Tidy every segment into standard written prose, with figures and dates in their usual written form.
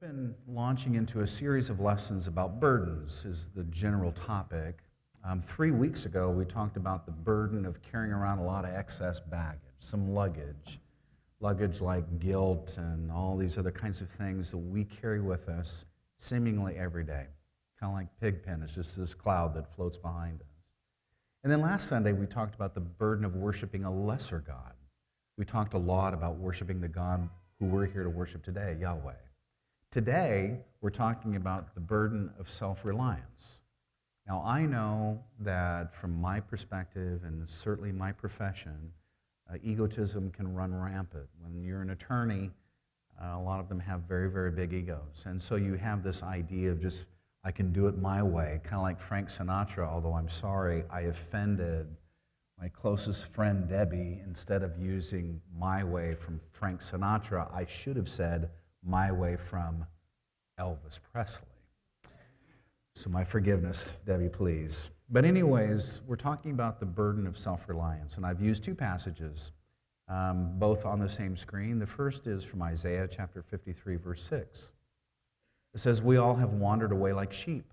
Been launching into a series of lessons about burdens is the general topic. 3 weeks ago, we talked about the burden of carrying around a lot of excess baggage, some luggage like guilt and all these other kinds of things that we carry with us seemingly every day. Kind of like Pigpen, it's just this cloud that floats behind us. And then last Sunday, we talked about the burden of worshiping a lesser God. We talked a lot about worshiping the God who we're here to worship today, Yahweh. Today, we're talking about the burden of self-reliance. Now, I know that from my perspective, and certainly my profession, egotism can run rampant. When you're an attorney, a lot of them have very, very big egos. And so you have this idea of just, I can do it my way, kind of like Frank Sinatra, although I'm sorry, I offended my closest friend, Debbie. Instead of using my way from Frank Sinatra, I should have said, my way from Elvis Presley. So my forgiveness, Debbie, please. But anyways, we're talking about the burden of self-reliance, and I've used two passages, both on the same screen. The first is from Isaiah chapter 53, verse 6. It says, we all have wandered away like sheep.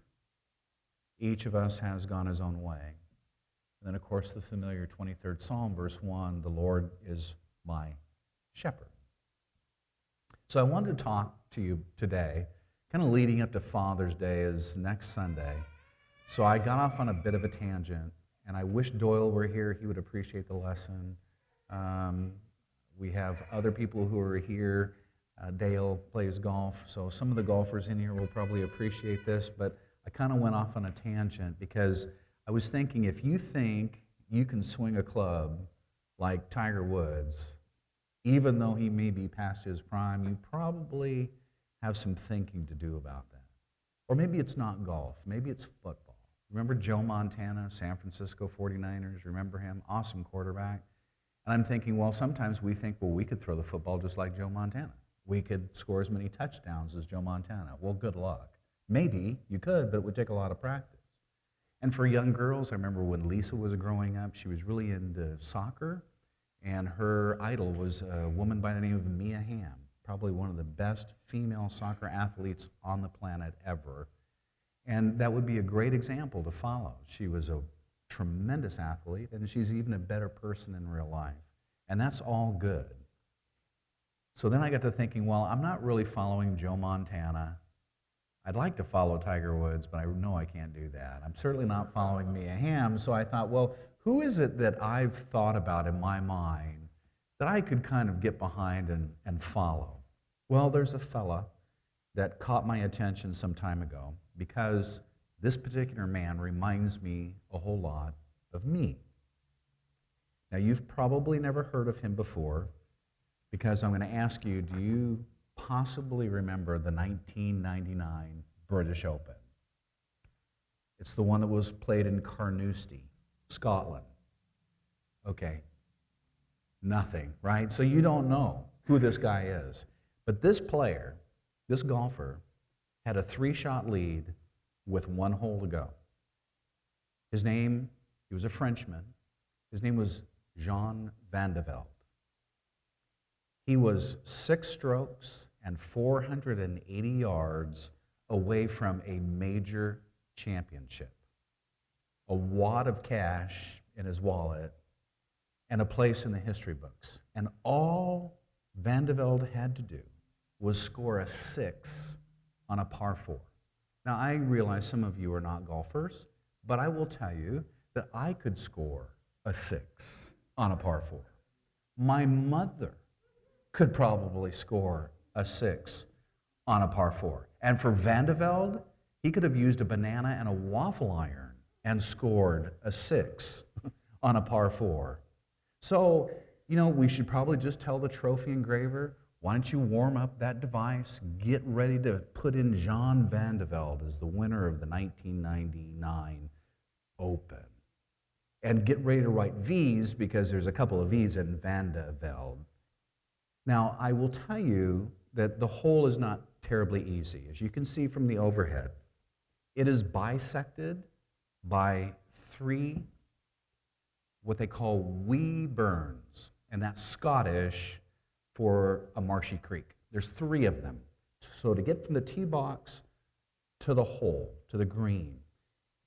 Each of us has gone his own way. And then, of course, the familiar 23rd Psalm, verse 1, the Lord is my shepherd. So I wanted to talk to you today, kind of leading up to Father's Day is next Sunday. So I got off on a bit of a tangent, and I wish Doyle were here. He would appreciate the lesson. We have other people who are here. Dale plays golf, so some of the golfers in here will probably appreciate this, but I kind of went off on a tangent because I was thinking if you think you can swing a club like Tiger Woods, even though he may be past his prime, you probably have some thinking to do about that. Or maybe it's not golf, maybe it's football. Remember Joe Montana, San Francisco 49ers, remember him? Awesome quarterback. And I'm thinking, well, sometimes we think, well, we could throw the football just like Joe Montana. We could score as many touchdowns as Joe Montana. Well, good luck. Maybe you could, but it would take a lot of practice. And for young girls, I remember when Lisa was growing up, she was really into soccer. And her idol was a woman by the name of Mia Hamm, probably one of the best female soccer athletes on the planet ever. And that would be a great example to follow. She was a tremendous athlete, and she's even a better person in real life. And that's all good. So then I got to thinking, well, I'm not really following Joe Montana. I'd like to follow Tiger Woods, but I know I can't do that. I'm certainly not following Mia Hamm, so I thought, well, who is it that I've thought about in my mind that I could kind of get behind and follow? Well, there's a fella that caught my attention some time ago because this particular man reminds me a whole lot of me. Now, you've probably never heard of him before because I'm going to ask you, do you possibly remember the 1999 British Open? It's the one that was played in Carnoustie, Scotland. Okay, nothing, right? So you don't know who this guy is. But this player, this golfer, had a 3-shot lead with 1 hole to go. His name, he was a Frenchman. His name was Jean Van de Velde. He was 6 strokes and 480 yards away from a major championship, a wad of cash in his wallet, and a place in the history books. And all Van de Velde had to do was score a 6 on a par 4. Now, I realize some of you are not golfers, but I will tell you that I could score a 6 on a par 4. My mother could probably score a 6 on a par 4. And for Van de Velde, he could have used a banana and a waffle iron and scored a 6 on a par 4. So, you know, we should probably just tell the trophy engraver, why don't you warm up that device, get ready to put in Jean Van de Velde as the winner of the 1999 Open. And get ready to write V's because there's a couple of V's in Van de Velde. Now, I will tell you that the hole is not terribly easy. As you can see from the overhead, it is bisected by 3 what they call wee burns, and that's Scottish for a marshy creek. There's 3 of them, So to get from the tee box to the hole, to the green,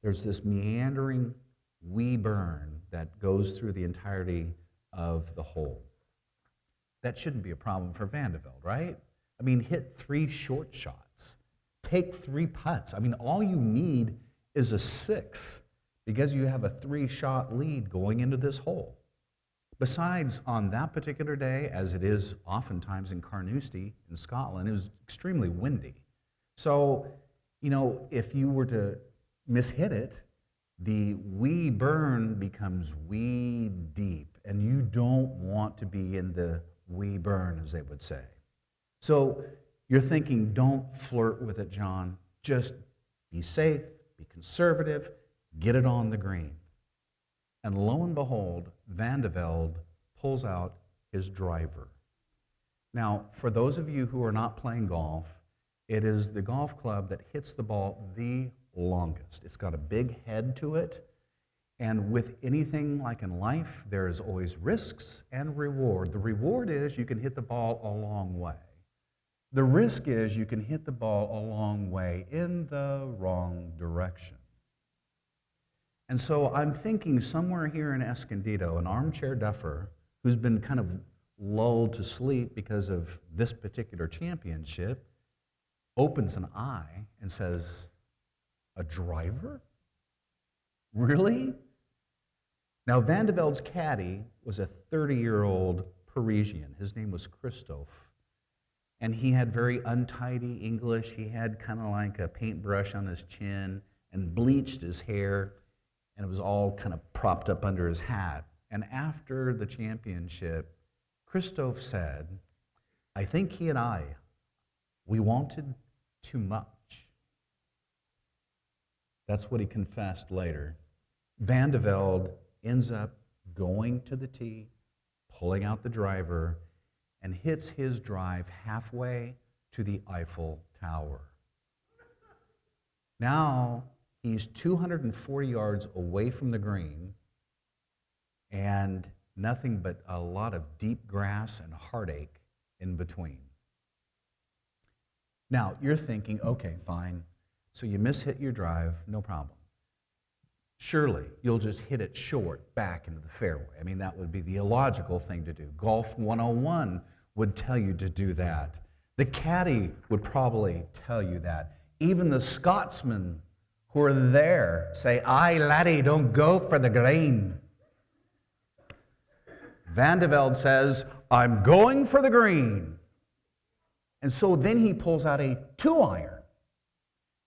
there's this meandering wee burn that goes through the entirety of the hole. That shouldn't be a problem for Van de Velde, right? I mean, hit 3 short shots. Take 3 putts. I mean, all you need is a 6 because you have a 3-shot lead going into this hole. Besides, on that particular day, as it is oftentimes in Carnoustie in Scotland, it was extremely windy. So, you know, if you were to mishit it, the wee burn becomes wee deep, and you don't want to be in the wee burn, as they would say. So you're thinking, don't flirt with it, John. Just be safe, be conservative, get it on the green. And lo and behold, Van de Velde pulls out his driver. Now, for those of you who are not playing golf, it is the golf club that hits the ball the longest. It's got a big head to it. And with anything like in life, there is always risks and reward. The reward is you can hit the ball a long way. The risk is you can hit the ball a long way in the wrong direction. And so I'm thinking somewhere here in Escondido, an armchair duffer who's been kind of lulled to sleep because of this particular championship opens an eye and says, "A driver? Really?" Now, Van de Velde's caddy was a 30-year-old Parisian. His name was Christophe. And he had very untidy English. He had kind of like a paintbrush on his chin and bleached his hair, and it was all kind of propped up under his hat. And after the championship, Christophe said, "I think he and we wanted too much." That's what he confessed later. Van de Velde ends up going to the tee, pulling out the driver, and hits his drive halfway to the Eiffel Tower. Now he's 240 yards away from the green and nothing but a lot of deep grass and heartache in between. Now you're thinking, okay, fine. So you mishit your drive, no problem. Surely you'll just hit it short back into the fairway. I mean, that would be the illogical thing to do. Golf 101 would tell you to do that. The caddy would probably tell you that. Even the Scotsmen who are there say, "Aye, laddie, don't go for the green." Van de Velde says, "I'm going for the green." And so then he pulls out a 2-iron.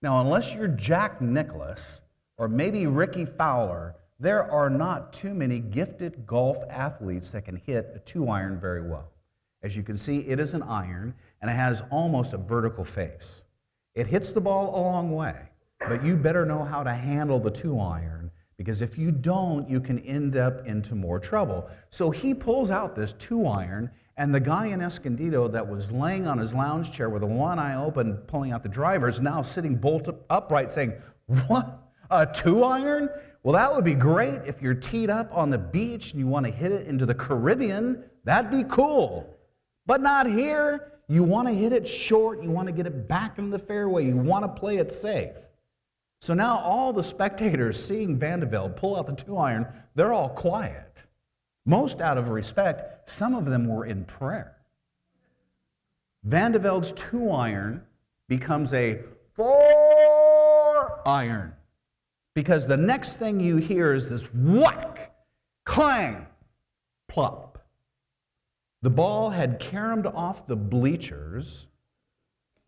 Now, unless you're Jack Nicklaus, or maybe Ricky Fowler, there are not too many gifted golf athletes that can hit a 2-iron very well. As you can see, it is an iron, and it has almost a vertical face. It hits the ball a long way, but you better know how to handle the 2-iron, because if you don't, you can end up into more trouble. So he pulls out this 2-iron, and the guy in Escondido that was laying on his lounge chair with one eye open, pulling out the driver, is now sitting bolt upright saying, "What? A 2-iron? Well, that would be great if you're teed up on the beach and you want to hit it into the Caribbean. That'd be cool. But not here. You want to hit it short. You want to get it back into the fairway. You want to play it safe." So now all the spectators seeing Van de Velde pull out the 2-iron, they're all quiet. Most out of respect, some of them were in prayer. Van de Velde's 2-iron becomes a 4-iron. Because the next thing you hear is this whack, clang, plop. The ball had caromed off the bleachers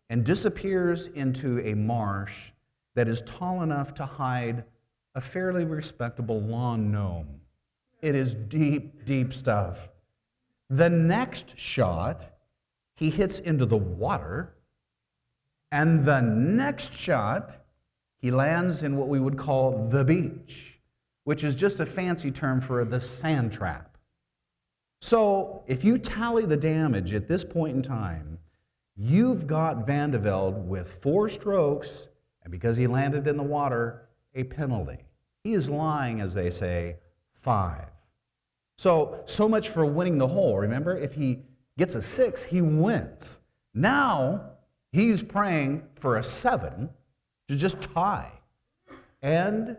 and disappears into a marsh that is tall enough to hide a fairly respectable lawn gnome. It is deep, deep stuff. The next shot, he hits into the water, and the next shot, he lands in what we would call the beach, which is just a fancy term for the sand trap. So if you tally the damage at this point in time, you've got Van de Velde with 4 strokes, and because he landed in the water, a penalty. He is lying, as they say, 5. So much for winning the hole. Remember, if he gets a 6, he wins. Now, He's praying for a 7 to just tie. And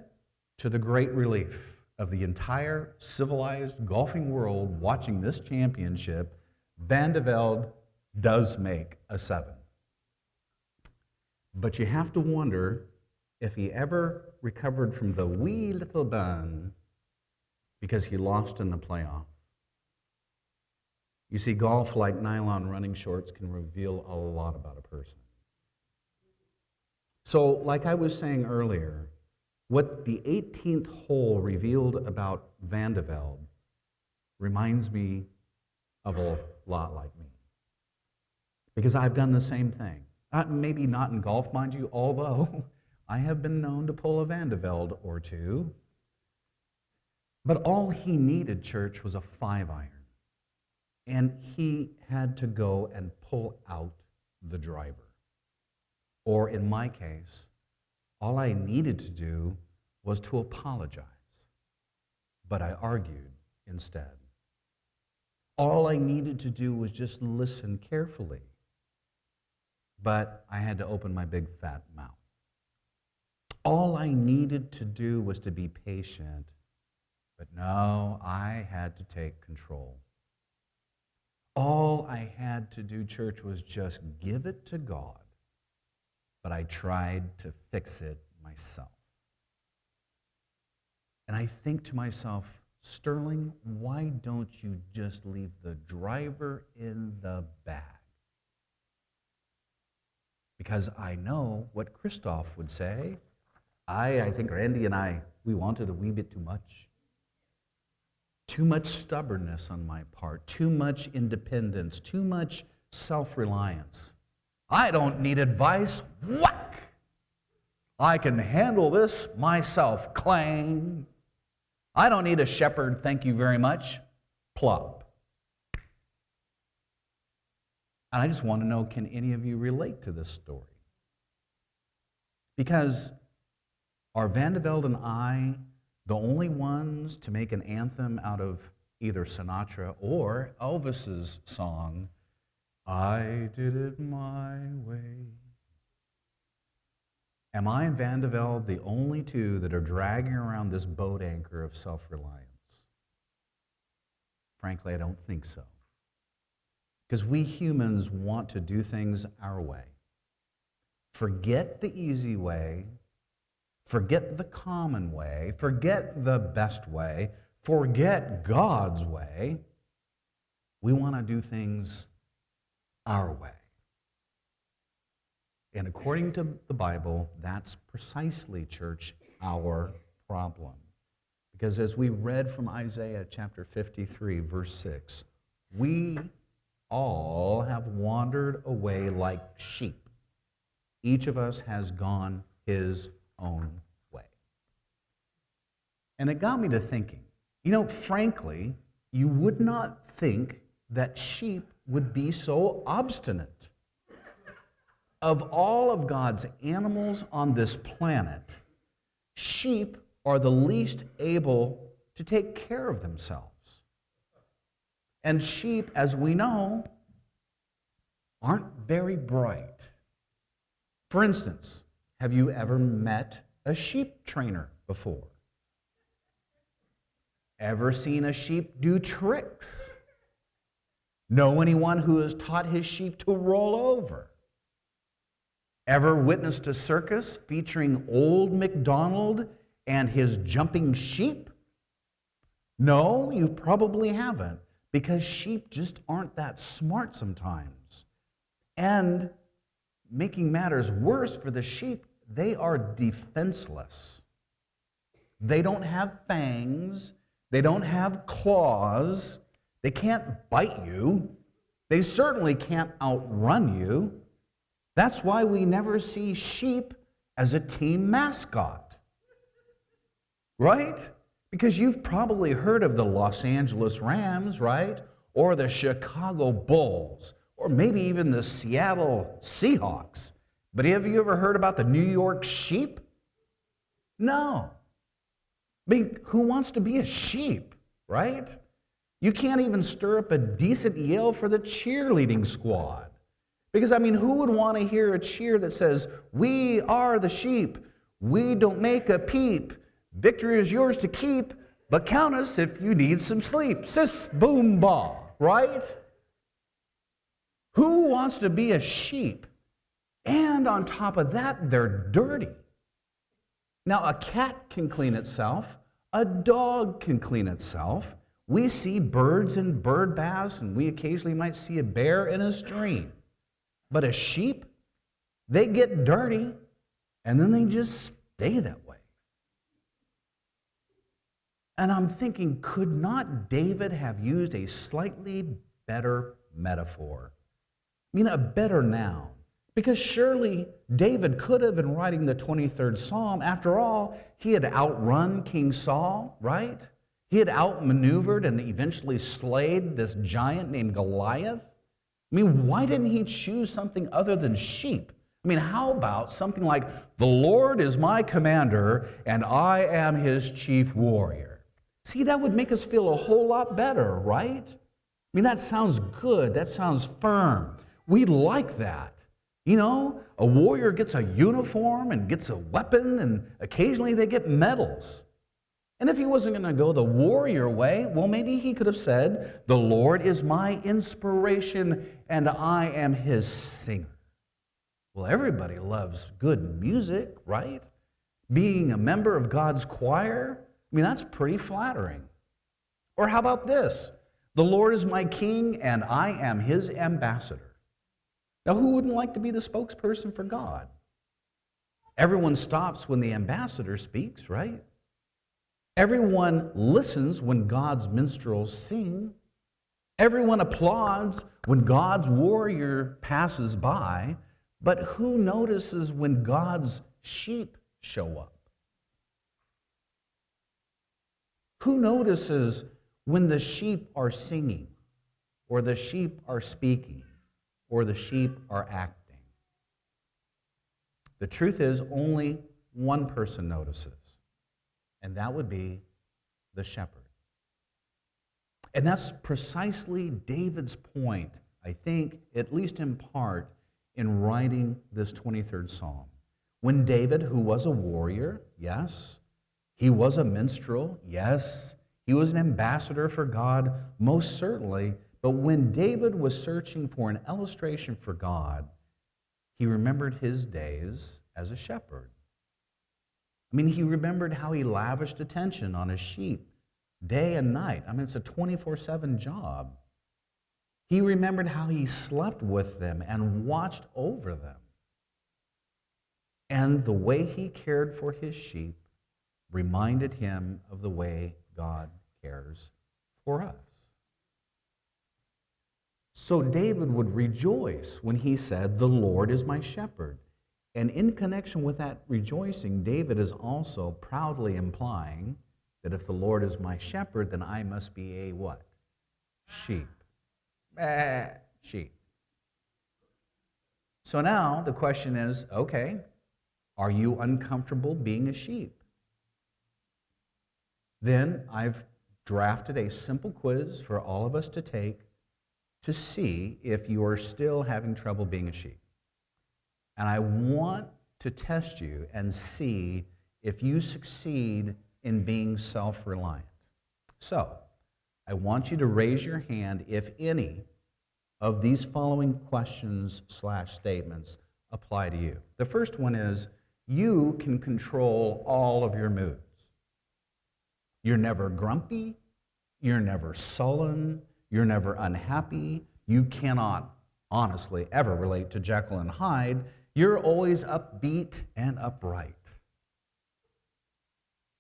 to the great relief of the entire civilized golfing world watching this championship, Van de Velde does make a 7. But you have to wonder if he ever recovered from the wee little burn because he lost in the playoff. You see, golf, like nylon running shorts, can reveal a lot about a person. So, like I was saying earlier, what the 18th hole revealed about Van de Velde reminds me of a lot like me. Because I've done the same thing. Maybe not in golf, mind you, although I have been known to pull a Van de Velde or two. But all he needed, church, was a 5-iron. And he had to go and pull out the driver. Or in my case, all I needed to do was to apologize. But I argued instead. All I needed to do was just listen carefully. But I had to open my big fat mouth. All I needed to do was to be patient. But no, I had to take control. All I had to do, church, was just give it to God. But I tried to fix it myself. And I think to myself, Sterling, why don't you just leave the driver in the bag? Because I know what Christoph would say. I think Randy and I, we wanted a wee bit too much. Too much stubbornness on my part, too much independence, too much self-reliance. I don't need advice. Whack! I can handle this myself. Clang. I don't need a shepherd, thank you very much. Plop. And I just want to know, can any of you relate to this story? Because are Van de Velde and I the only ones to make an anthem out of either Sinatra or Elvis's song, I Did It My Way? Am I and Van de Velde the only two that are dragging around this boat anchor of self-reliance? Frankly, I don't think so. Because we humans want to do things our way. Forget the easy way. Forget the common way. Forget the best way. Forget God's way. We want to do things our way. And according to the Bible, that's precisely, church, our problem. Because as we read from Isaiah chapter 53, verse 6, we all have wandered away like sheep. Each of us has gone his own way. And it got me to thinking, frankly, you would not think that sheep would be so obstinate. Of all of God's animals on this planet, sheep are the least able to take care of themselves. And sheep, as we know, aren't very bright. For instance, have you ever met a sheep trainer before? Ever seen a sheep do tricks? Know anyone who has taught his sheep to roll over? Ever witnessed a circus featuring Old MacDonald and his jumping sheep? No, you probably haven't, because sheep just aren't that smart sometimes. And making matters worse for the sheep, they are defenseless. They don't have fangs. They don't have claws. They can't bite you. They certainly can't outrun you. That's why we never see sheep as a team mascot. Right? Because you've probably heard of the Los Angeles Rams, right? Or the Chicago Bulls, or maybe even the Seattle Seahawks. But have you ever heard about the New York Sheep? No. I mean, who wants to be a sheep, right? You can't even stir up a decent yell for the cheerleading squad. Because, I mean, who would want to hear a cheer that says, "We are the sheep, we don't make a peep, victory is yours to keep, but count us if you need some sleep." Sis, boom, ba, right? Who wants to be a sheep? And on top of that, they're dirty. Now, a cat can clean itself. A dog can clean itself. We see birds in bird baths, and we occasionally might see a bear in a stream. But a sheep, they get dirty, and then they just stay that way. And I'm thinking, could not David have used a slightly better metaphor? I mean, a better noun. Because surely David could have, in writing the 23rd Psalm, after all, he had outrun King Saul, right? He had outmaneuvered and eventually slayed this giant named Goliath. I mean, why didn't he choose something other than sheep? I mean, how about something like, "The Lord is my commander, and I am his chief warrior"? See, that would make us feel a whole lot better, right? I mean, that sounds good. That sounds firm. We like that. You know, a warrior gets a uniform and gets a weapon, and occasionally they get medals. And if he wasn't going to go the warrior way, well, maybe he could have said, "The Lord is my inspiration, and I am his singer." Well, everybody loves good music, right? Being a member of God's choir, I mean, that's pretty flattering. Or how about this? "The Lord is my king, and I am his ambassador." Now, who wouldn't like to be the spokesperson for God? Everyone stops when the ambassador speaks, right? Everyone listens when God's minstrels sing. Everyone applauds when God's warrior passes by. But who notices when God's sheep show up? Who notices when the sheep are singing, or the sheep are speaking, or the sheep are acting? The truth is, only one person notices, and that would be the shepherd. And that's precisely David's point, I think, at least in part, in writing this 23rd Psalm. When David, who was a warrior, yes, he was a minstrel, yes, he was an ambassador for God, most certainly, but when David was searching for an illustration for God, he remembered his days as a shepherd. I mean, he remembered how he lavished attention on his sheep day and night. I mean, it's a 24/7 job. He remembered how he slept with them and watched over them. And the way he cared for his sheep reminded him of the way God cares for us. So David would rejoice when he said, "The Lord is my shepherd." And in connection with that rejoicing, David is also proudly implying that if the Lord is my shepherd, then I must be a what? Sheep. Sheep. So now the question is, okay, are you uncomfortable being a sheep? Then I've drafted a simple quiz for all of us to take to see if you are still having trouble being a sheep. And I want to test you and see if you succeed in being self-reliant. So, I want you to raise your hand if any of these following questions/statements apply to you. The first one is, you can control all of your moods. You're never grumpy, you're never sullen, you're never unhappy, you cannot honestly ever relate to Jekyll and Hyde, you're always upbeat and upright.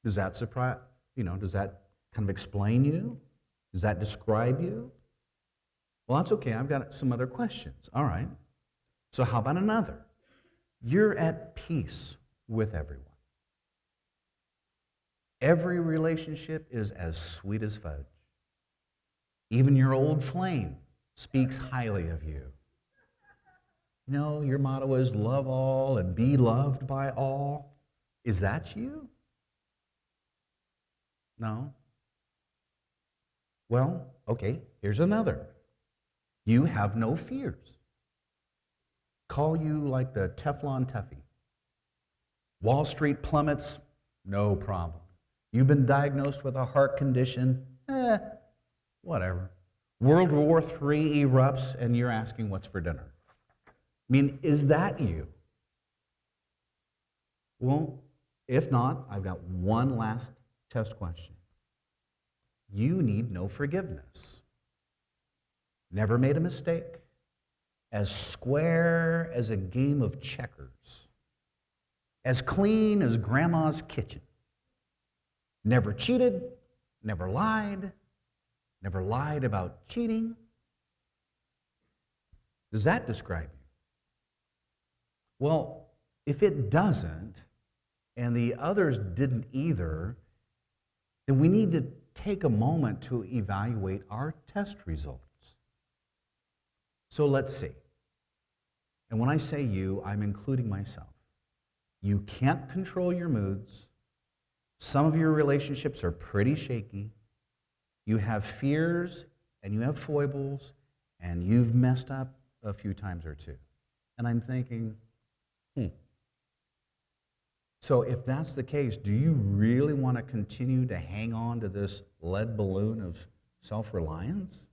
Does that surprise, does that kind of explain you? Does that describe you? Well, that's okay. I've got some other questions. All right. So how about another? You're at peace with everyone. Every relationship is as sweet as fudge. Even your old flame speaks highly of you. Your motto is love all and be loved by all. Is that you? No? Well, okay, here's another. You have no fears. Call you like the Teflon Tuffy. Wall Street plummets, no problem. You've been diagnosed with a heart condition, whatever. World War III erupts and you're asking what's for dinner. I mean, is that you? Well, if not, I've got one last test question. You need no forgiveness. Never made a mistake. As square as a game of checkers. As clean as grandma's kitchen. Never cheated, never lied about cheating. Does that describe you? Well, if it doesn't, and the others didn't either, then we need to take a moment to evaluate our test results. So let's see. And when I say you, I'm including myself. You can't control your moods. Some of your relationships are pretty shaky. You have fears and you have foibles and you've messed up a few times or two. And I'm thinking, So if that's the case, do you really want to continue to hang on to this lead balloon of self-reliance?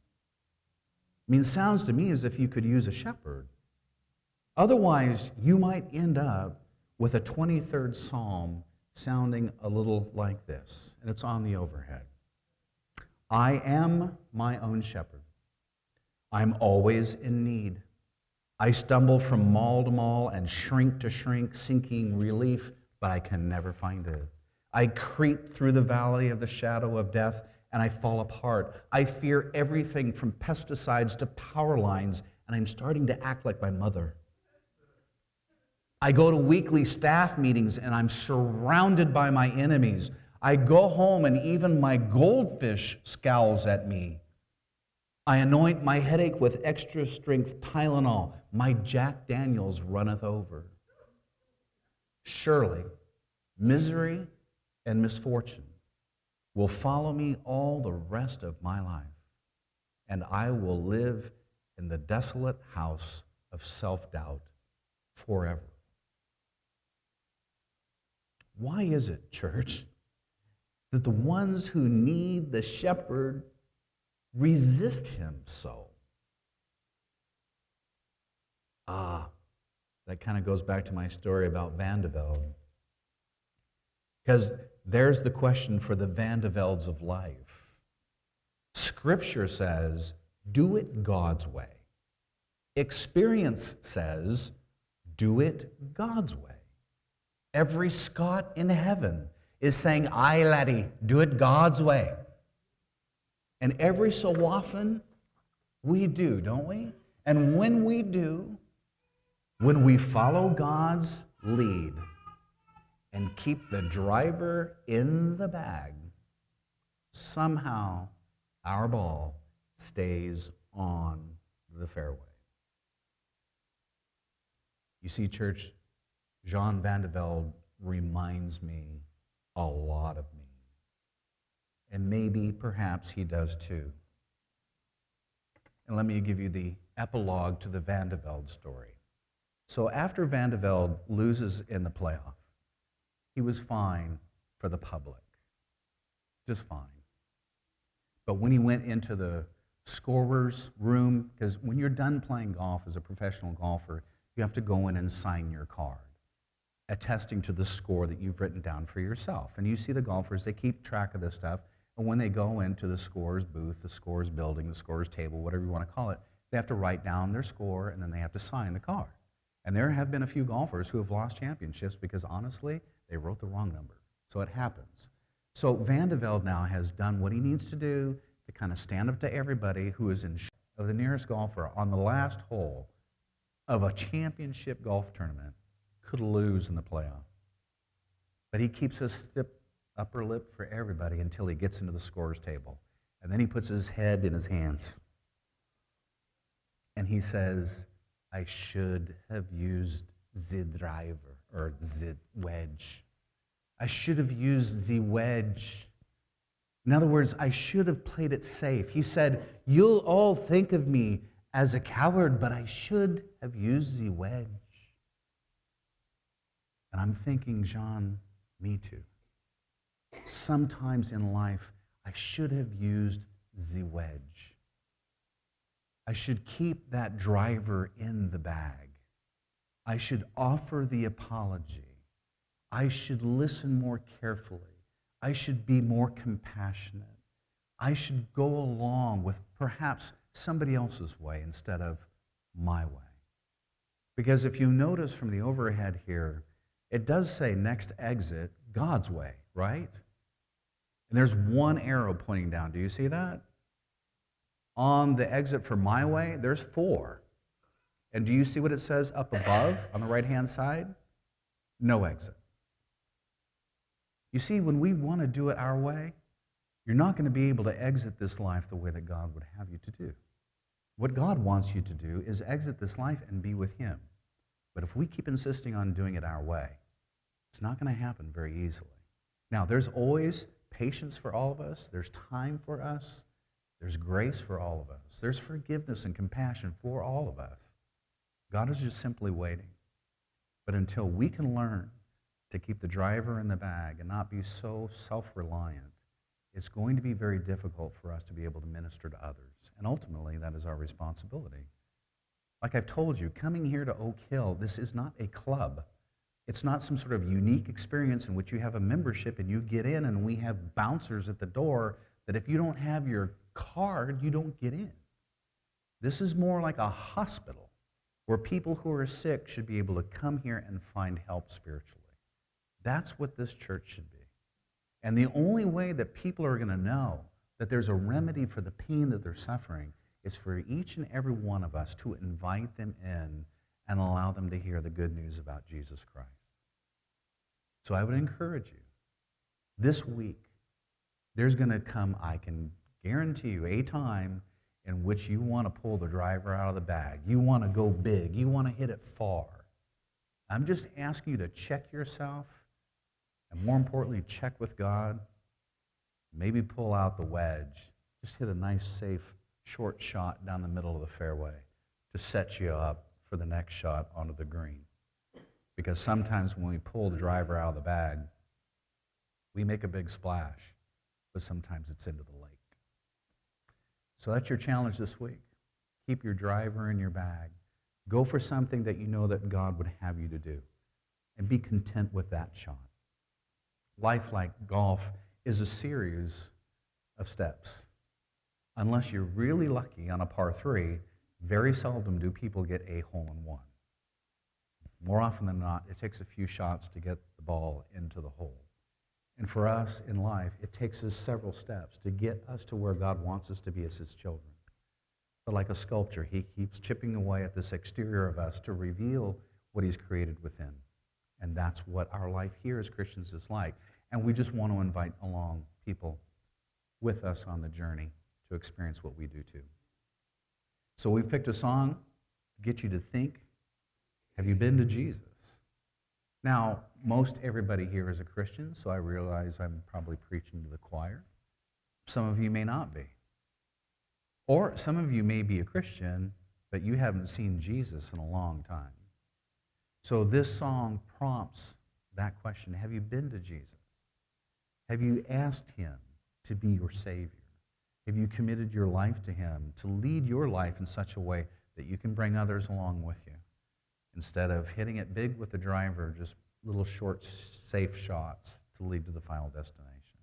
I mean, it sounds to me as if you could use a shepherd. Otherwise, you might end up with a 23rd Psalm sounding a little like this, and it's on the overhead. I am my own shepherd. I'm always in need. I stumble from mall to mall and shrink to shrink, seeking relief, but I can never find it. I creep through the valley of the shadow of death, and I fall apart. I fear everything from pesticides to power lines, and I'm starting to act like my mother. I go to weekly staff meetings, and I'm surrounded by my enemies. I go home, and even my goldfish scowls at me. I anoint my headache with extra strength Tylenol. My Jack Daniels runneth over. Surely, misery and misfortune will follow me all the rest of my life, and I will live in the desolate house of self-doubt forever. Why is it, church, that the ones who need the shepherd resist him so? That kind of goes back to my story about Van de Velde. Because there's the question for the Van de Veldes of life. Scripture says, do it God's way. Experience says, do it God's way. Every Scot in heaven is saying, aye, laddie, do it God's way. And every so often, we do, don't we? And when we do, when we follow God's lead and keep the driver in the bag, somehow our ball stays on the fairway. You see, church, Jean Van de Velde reminds me a lot of me. And maybe, perhaps, he does too. And let me give you the epilogue to the Van de Velde story. So after Van de Velde loses in the playoff, he was fine for the public. Just fine. But when he went into the scorer's room, because when you're done playing golf as a professional golfer, you have to go in and sign your card, attesting to the score that you've written down for yourself. And you see the golfers, they keep track of this stuff. And when they go into the scorer's booth, the scorer's building, the scorer's table, whatever you want to call it, they have to write down their score and then they have to sign the card. And there have been a few golfers who have lost championships because, honestly, they wrote the wrong number. So it happens. So Van de Velde now has done what he needs to do to kind of stand up to everybody who is in shock of the nearest golfer on the last hole of a championship golf tournament could lose in the playoff. But he keeps a stiff upper lip for everybody until he gets into the scorer's table. And then he puts his head in his hands. And he says, I should have used the driver, or the wedge. I should have used the wedge. In other words, I should have played it safe. He said, you'll all think of me as a coward, but I should have used the wedge. And I'm thinking, John, me too. Sometimes in life, I should have used the wedge. I should keep that driver in the bag. I should offer the apology. I should listen more carefully. I should be more compassionate. I should go along with perhaps somebody else's way instead of my way. Because if you notice from the overhead here, it does say next exit, God's way, right? And there's one arrow pointing down. Do you see that? On the exit for my way, there's 4. And do you see what it says up above on the right-hand side? No exit. You see, when we want to do it our way, you're not going to be able to exit this life the way that God would have you to do. What God wants you to do is exit this life and be with Him. But if we keep insisting on doing it our way, it's not going to happen very easily. Now, there's always patience for all of us. There's time for us. There's grace for all of us. There's forgiveness and compassion for all of us. God is just simply waiting. But until we can learn to keep the driver in the bag and not be so self-reliant, it's going to be very difficult for us to be able to minister to others. And ultimately, that is our responsibility. Like I've told you, coming here to Oak Hill, this is not a club. It's not some sort of unique experience in which you have a membership and you get in and we have bouncers at the door that if you don't have your card, you don't get in. This is more like a hospital where people who are sick should be able to come here and find help spiritually. That's what this church should be. And the only way that people are going to know that there's a remedy for the pain that they're suffering is for each and every one of us to invite them in and allow them to hear the good news about Jesus Christ. So I would encourage you, this week, there's going to come, I can guarantee you, a time in which you want to pull the driver out of the bag. You want to go big. You want to hit it far. I'm just asking you to check yourself, and more importantly, check with God. Maybe pull out the wedge. Just hit a nice, safe, short shot down the middle of the fairway to set you up for the next shot onto the green. Because sometimes when we pull the driver out of the bag, we make a big splash, but sometimes it's into the lake. So that's your challenge this week. Keep your driver in your bag. Go for something that you know that God would have you to do, and be content with that shot. Life, like golf, is a series of steps. Unless you're really lucky on a par 3, very seldom do people get a hole-in-one. More often than not, it takes a few shots to get the ball into the hole. And for us in life, it takes us several steps to get us to where God wants us to be as His children. But like a sculptor, He keeps chipping away at this exterior of us to reveal what He's created within. And that's what our life here as Christians is like. And we just want to invite along people with us on the journey to experience what we do too. So we've picked a song to get you to think, have you been to Jesus? Now, most everybody here is a Christian, so I realize I'm probably preaching to the choir. Some of you may not be. Or some of you may be a Christian, but you haven't seen Jesus in a long time. So this song prompts that question. Have you been to Jesus? Have you asked Him to be your Savior? Have you committed your life to Him to lead your life in such a way that you can bring others along with you? Instead of hitting it big with the driver, just little short, safe shots to lead to the final destination.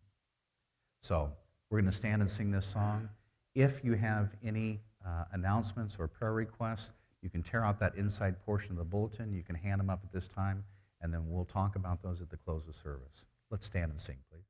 So we're going to stand and sing this song. If you have any announcements or prayer requests, you can tear out that inside portion of the bulletin. You can hand them up at this time, and then we'll talk about those at the close of service. Let's stand and sing, please.